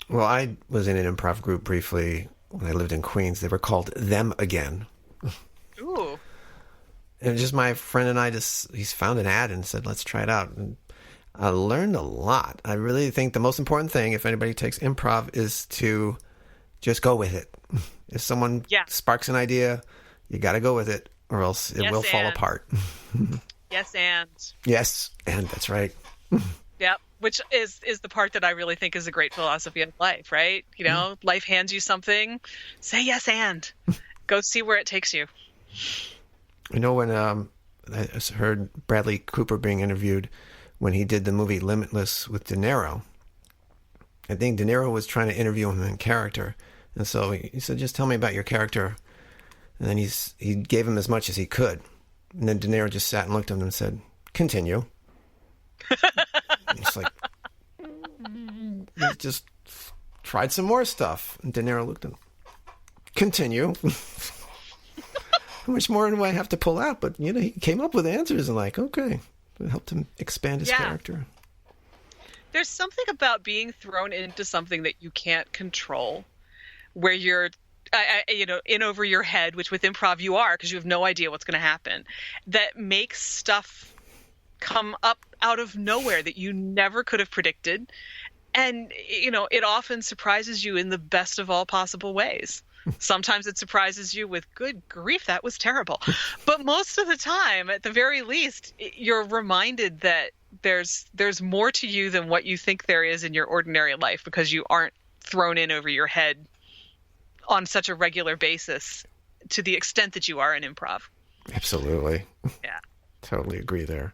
Well, I was in an improv group briefly when I lived in Queens. They were called Them Again. Ooh. And just my friend and I he's found an ad and said, let's try it out. And I learned a lot. I really think the most important thing, if anybody takes improv, is to just go with it. If someone sparks an idea, you got to go with it, or else it will fall apart. Yes, and. Yes, and that's right. Yep. Which is the part that I really think is a great philosophy of life, right? You know, life hands you something, say yes and. Go see where it takes you. You know, when I heard Bradley Cooper being interviewed when he did the movie Limitless with De Niro, I think De Niro was trying to interview him in character. And so he said, just tell me about your character. And then he gave him as much as he could. And then De Niro just sat and looked at him and said, continue. It's like, he just tried some more stuff. And De Niro looked at him. Continue. How much more do I have to pull out? But, he came up with answers and okay. It helped him expand his character. There's something about being thrown into something that you can't control, where you're, in over your head, which with improv you are, because you have no idea what's going to happen, that makes stuff come up out of nowhere that you never could have predicted. And, it often surprises you in the best of all possible ways. Sometimes it surprises you with, good grief, that was terrible. But most of the time, at the very least, you're reminded that there's more to you than what you think there is in your ordinary life, because you aren't thrown in over your head on such a regular basis to the extent that you are in improv. Absolutely. Yeah. Totally agree there.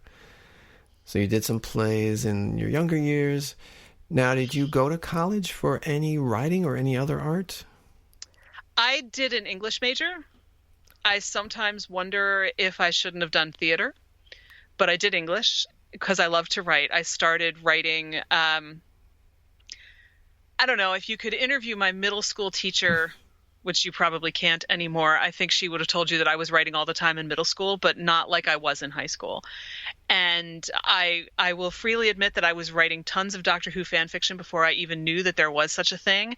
So you did some plays in your younger years. Now, did you go to college for any writing or any other art? I did an English major. I sometimes wonder if I shouldn't have done theater, but I did English because I love to write. I started writing, I don't know, if you could interview my middle school teacher, which you probably can't anymore, I think she would have told you that I was writing all the time in middle school, but not like I was in high school. And I will freely admit that I was writing tons of Doctor Who fan fiction before I even knew that there was such a thing.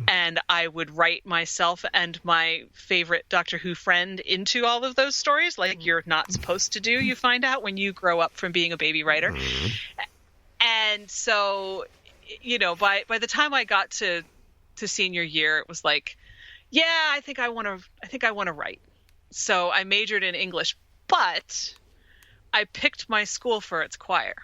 And I would write myself and my favorite Doctor Who friend into all of those stories, like you're not supposed to do, you find out when you grow up from being a baby writer. And so, by the time I got to senior year, it was like, yeah, I think I want to write. So I majored in English, but I picked my school for its choir,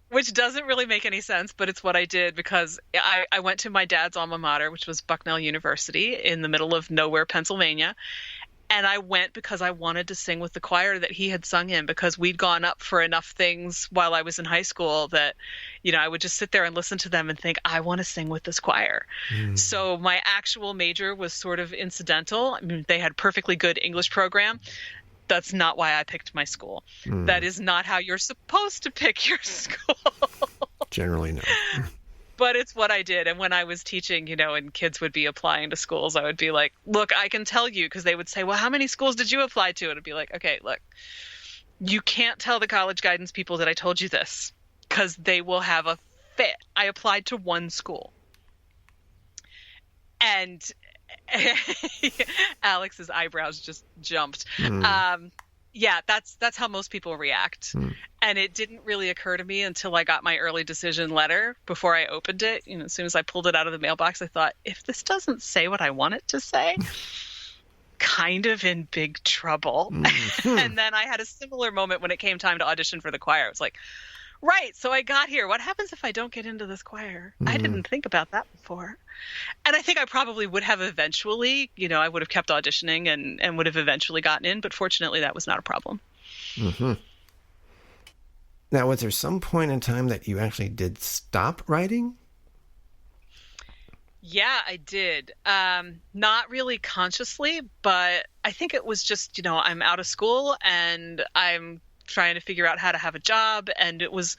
which doesn't really make any sense, but it's what I did because I went to my dad's alma mater, which was Bucknell University in the middle of nowhere, Pennsylvania. And I went because I wanted to sing with the choir that he had sung in, because we'd gone up for enough things while I was in high school that, I would just sit there and listen to them and think, I want to sing with this choir. So my actual major was sort of incidental. I mean, they had perfectly good English program. That's not why I picked my school. That is not how you're supposed to pick your school. Generally, no. But it's what I did. And when I was teaching, and kids would be applying to schools, I would be like, look, I can tell you, because they would say, well, how many schools did you apply to? And I'd be like, okay, look, you can't tell the college guidance people that I told you this, because they will have a fit. I applied to one school. And Alex's eyebrows just jumped. Yeah, that's how most people react. And it didn't really occur to me until I got my early decision letter before I opened it. As soon as I pulled it out of the mailbox, I thought, if this doesn't say what I want it to say, kind of in big trouble. And then I had a similar moment when it came time to audition for the choir. It was like, right, so I got here. What happens if I don't get into this choir? I didn't think about that before. And I think I probably would have eventually, I would have kept auditioning and would have eventually gotten in. But fortunately, that was not a problem. Now, was there some point in time that you actually did stop writing? Yeah, I did. Not really consciously, but I think it was just, I'm out of school and I'm trying to figure out how to have a job. And it was,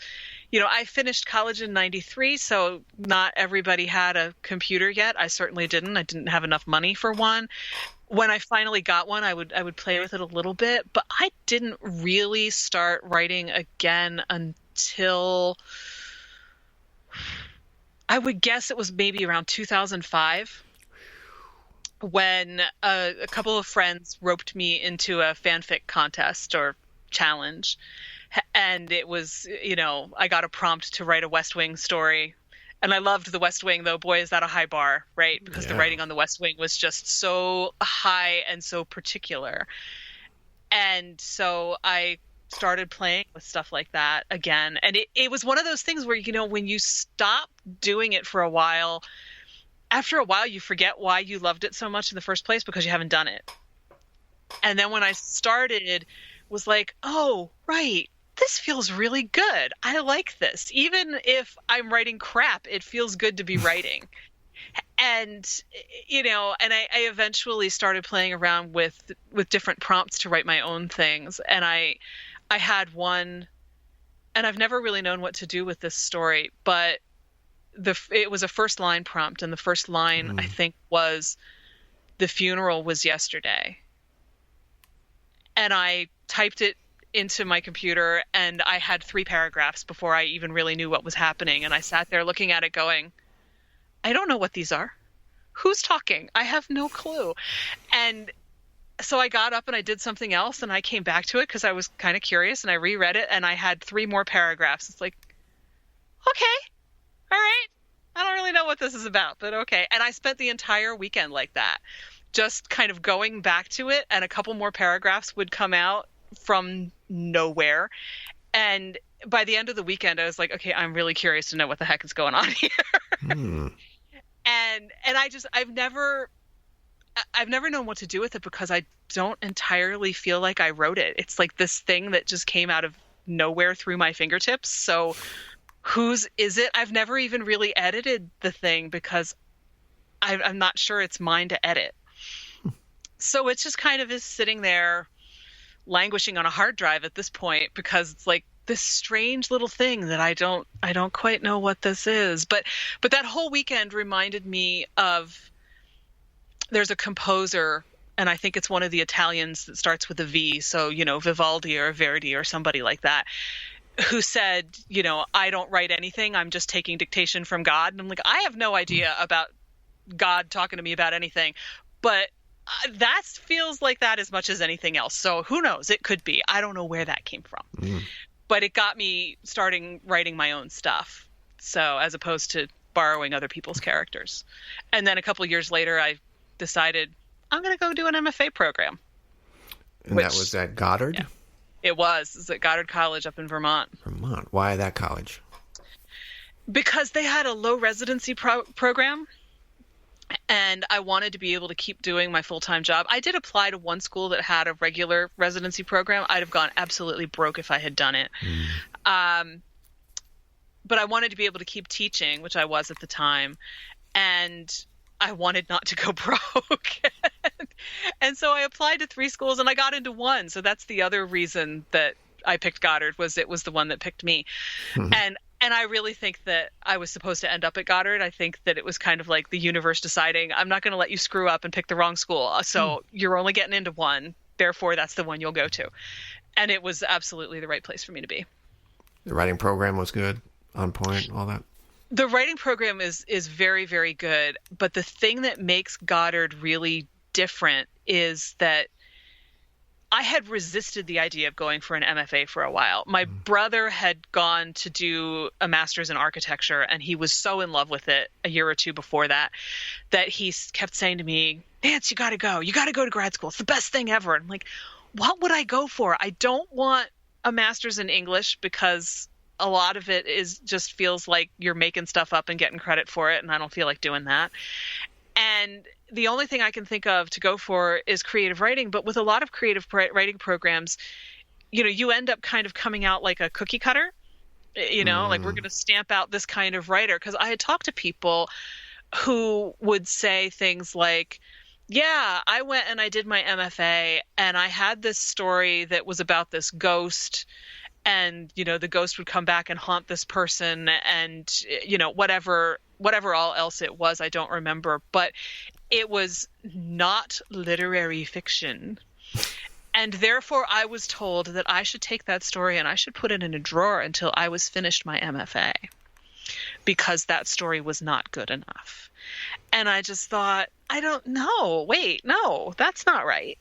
I finished college in 93, so not everybody had a computer yet. I certainly didn't. I didn't have enough money for one. when I finally got one, I would play with it a little bit, but I didn't really start writing again until I would guess it was maybe around 2005 when a couple of friends roped me into a fanfic contest or challenge. And it was, I got a prompt to write a West Wing story. And I loved the West Wing, though. Boy, is that a high bar, right? Because the writing on the West Wing was just so high and so particular. And so I started playing with stuff like that again. And it was one of those things where, when you stop doing it for a while, after a while, you forget why you loved it so much in the first place because you haven't done it. And then when I started, was like, oh, right. This feels really good. I like this. Even if I'm writing crap, it feels good to be writing. And, and I eventually started playing around with different prompts to write my own things. And I had one, and I've never really known what to do with this story, but it was a first line prompt. And the first line, I think, was, "The funeral was yesterday." And I typed it into my computer, and I had 3 paragraphs before I even really knew what was happening. And I sat there looking at it going, I don't know what these are. Who's talking? I have no clue. And so I got up and I did something else, and I came back to it because I was kind of curious, and I reread it, and I had 3 more paragraphs. It's like, okay, all right. I don't really know what this is about, but okay. And I spent the entire weekend like that, just kind of going back to it, and a couple more paragraphs would come out from nowhere. And by the end of the weekend, I was like, okay, I'm really curious to know what the heck is going on here. And I've never known what to do with it because I don't entirely feel like I wrote it. It's like this thing that just came out of nowhere through my fingertips. So whose is it? I've never even really edited the thing because I'm not sure it's mine to edit. So it just kind of is sitting there languishing on a hard drive at this point because it's like this strange little thing that I don't quite know what this is. But that whole weekend reminded me of, there's a composer, and I think it's one of the Italians that starts with a V. So, Vivaldi or Verdi or somebody like that, who said, I don't write anything. I'm just taking dictation from God. And I'm like, I have no idea about God talking to me about anything, but that feels like that as much as anything else. So who knows? It could be. I don't know where that came from. But it got me starting writing my own stuff. So as opposed to borrowing other people's characters. And then a couple of years later, I decided I'm going to go do an MFA program. And that was at Goddard? Yeah, it was. It was at Goddard College up in Vermont. Vermont. Why that college? Because they had a low residency program. And I wanted to be able to keep doing my full-time job. I did apply to one school that had a regular residency program. I'd have gone absolutely broke if I had done it. But I wanted to be able to keep teaching, which I was at the time. And I wanted not to go broke. And so I applied to 3 schools, and I got into one. So that's the other reason that I picked Goddard, was it was the one that picked me. And I really think that I was supposed to end up at Goddard. I think that it was kind of like the universe deciding, I'm not going to let you screw up and pick the wrong school. So you're only getting into one. Therefore, that's the one you'll go to. And it was absolutely the right place for me to be. The writing program was good, on point, all that? The writing program is very, very good. But the thing that makes Goddard really different is that I had resisted the idea of going for an MFA for a while. My brother had gone to do a master's in architecture, and he was so in love with it a year or two before that he kept saying to me, Nance, you got to go. You got to go to grad school. It's the best thing ever. And I'm like, what would I go for? I don't want a master's in English because a lot of it just feels like you're making stuff up and getting credit for it, and I don't feel like doing that. And the only thing I can think of to go for is creative writing. But with a lot of creative writing programs, you end up kind of coming out like a cookie cutter, like we're going to stamp out this kind of writer. Because I had talked to people who would say things like, yeah, I went and I did my MFA, and I had this story that was about this ghost, and, the ghost would come back and haunt this person, and, whatever all else it was, I don't remember. But it was not literary fiction. And therefore, I was told that I should take that story and I should put it in a drawer until I was finished my MFA, because that story was not good enough. And I just thought, I don't know. Wait, no, that's not right.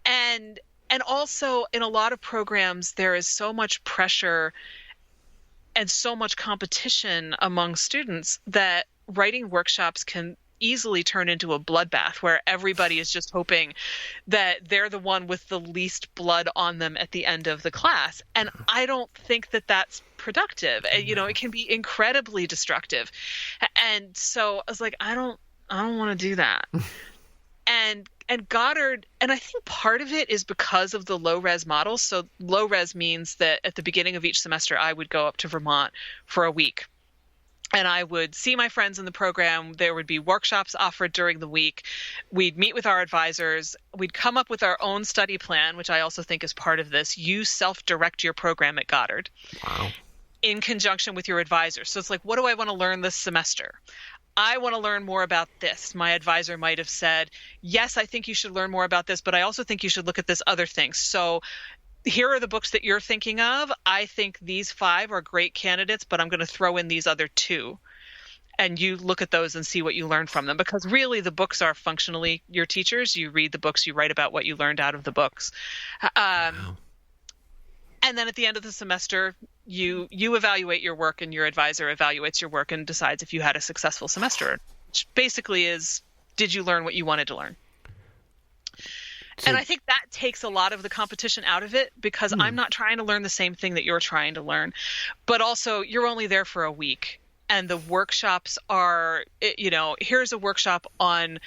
And also, in a lot of programs, there is so much pressure and so much competition among students that writing workshops can easily turn into a bloodbath where everybody is just hoping that they're the one with the least blood on them at the end of the class. And I don't think that that's productive. You know, it can be incredibly destructive. And so I was like, I don't want to do that. And Goddard, and I think part of it is because of the low res model. So low res means that at the beginning of each semester, I would go up to Vermont for a week. And I would see my friends in the program. There would be workshops offered during the week. We'd meet with our advisors. We'd come up with our own study plan, which I also think is part of this. You self-direct your program at Goddard. Wow. In conjunction with your advisor. So it's like, what do I want to learn this semester? I want to learn more about this. My advisor might have said, yes, I think you should learn more about this, but I also think you should look at this other thing. So here are the books that you're thinking of. I think these 5 are great candidates, but I'm going to throw in these other 2. And you look at those and see what you learn from them. Because really, the books are functionally your teachers. You read the books, you write about what you learned out of the books. Wow. And then at the end of the semester, you evaluate your work, and your advisor evaluates your work and decides if you had a successful semester, which basically is, did you learn what you wanted to learn? So, and I think that takes a lot of the competition out of it, because I'm not trying to learn the same thing that you're trying to learn. But also, you're only there for a week. And the workshops are, you know, here's a workshop on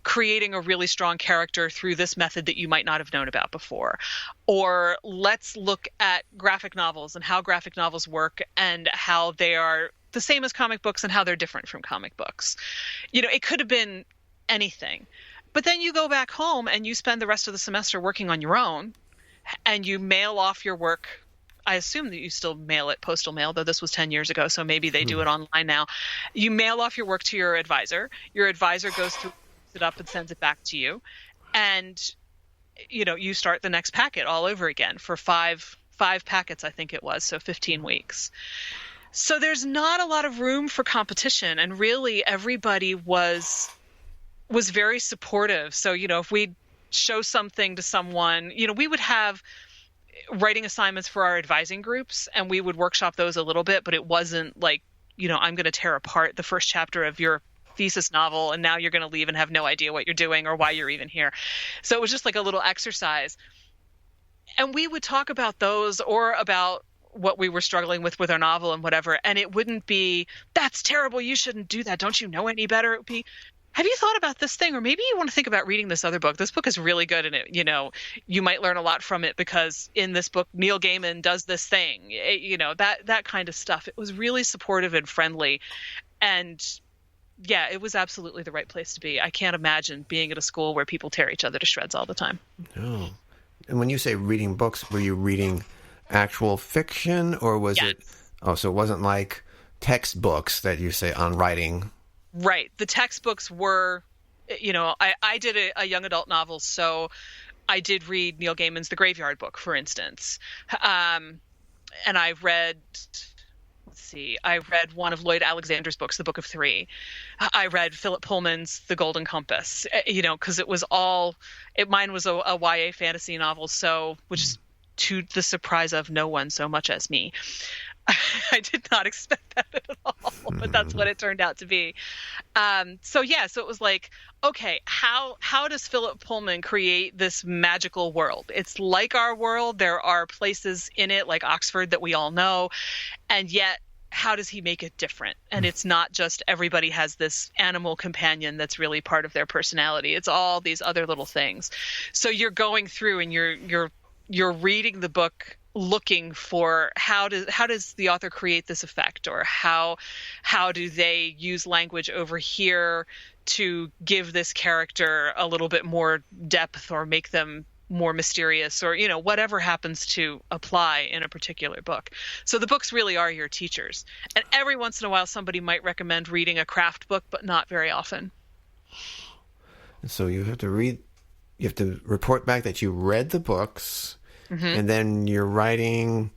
creating a really strong character through this method that you might not have known about before. Or let's look at graphic novels and how graphic novels work and how they are the same as comic books and how they're different from comic books. You know, it could have been anything. But then you go back home and you spend the rest of the semester working on your own, and you mail off your work. I assume that you still mail it postal mail, though this was 10 years ago, so maybe they do it online now. You mail off your work to your advisor. Your advisor goes through it up and sends it back to you. And, you know, you start the next packet all over again for five packets, I think it was, so 15 weeks. So there's not a lot of room for competition, and really everybody was very supportive. So, you know, if we'd show something to someone, you know, we would have writing assignments for our advising groups, and we would workshop those a little bit, but it wasn't like, you know, I'm going to tear apart the first chapter of your thesis novel and now you're going to leave and have no idea what you're doing or why you're even here. So it was just like a little exercise. And we would talk about those or about what we were struggling with our novel and whatever. And it wouldn't be, that's terrible, you shouldn't do that, don't you know any better? It would be, have you thought about this thing? Or maybe you want to think about reading this other book. This book is really good, and it, you know, you might learn a lot from it because in this book, Neil Gaiman does this thing, you know, that kind of stuff. It was really supportive and friendly. And yeah, it was absolutely the right place to be. I can't imagine being at a school where people tear each other to shreds all the time. No. And when you say reading books, were you reading actual fiction, or was Yes. it? Oh, so it wasn't like textbooks that you say on writing. Right. The textbooks were, you know, I did a young adult novel, so I did read Neil Gaiman's The Graveyard Book, for instance. And I read, I read one of Lloyd Alexander's books, The Book of Three. I read Philip Pullman's The Golden Compass, you know, because it was all, mine was a YA fantasy novel, so, which is to the surprise of no one so much as me. I did not expect that at all, but that's what it turned out to be. So it was like, okay, how does Philip Pullman create this magical world? It's like our world. There are places in it like Oxford that we all know, and yet how does he make it different? And it's not just everybody has this animal companion that's really part of their personality. It's all these other little things. So you're going through and you're reading the book looking for how does the author create this effect, or how do they use language over here to give this character a little bit more depth or make them more mysterious, or, you know, whatever happens to apply in a particular book. So the books really are your teachers. And every once in a while somebody might recommend reading a craft book, but not very often. And so you have to report back that you read the books, and then you're writing